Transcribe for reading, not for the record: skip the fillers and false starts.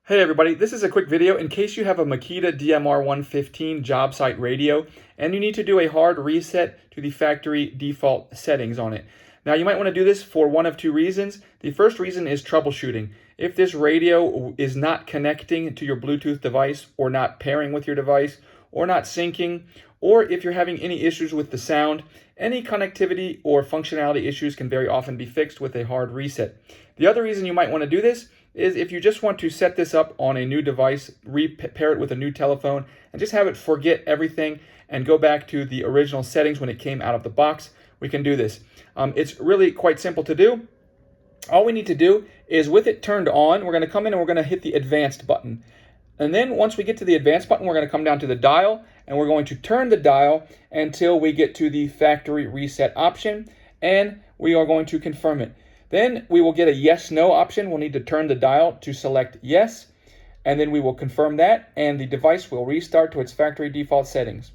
Hey everybody, this is a quick video in case you have a Makita DMR115 job site radio and you need to do a hard reset to the factory default settings on it. Now you might want to do this for one of two reasons. The first reason is troubleshooting. If this radio is not connecting to your Bluetooth device or not pairing with your device or not syncing, or if you're having any issues with the sound, any connectivity or functionality issues can very often be fixed with a hard reset. The other reason you might want to do this is if you just want to set this up on a new device, repair it with a new telephone, and just have it forget everything and go back to the original settings when it came out of the box, we can do this. It's really quite simple to do. All we need to do is with it turned on, we're going to come in and we're going to hit the advanced button. And then once we get to the advanced button, we're going to come down to the dial and we're going to turn the dial until we get to the factory reset option, and we are going to confirm it. Then we will get a yes/no option. We'll need to turn the dial to select yes, and then we will confirm that, and the device will restart to its factory default settings.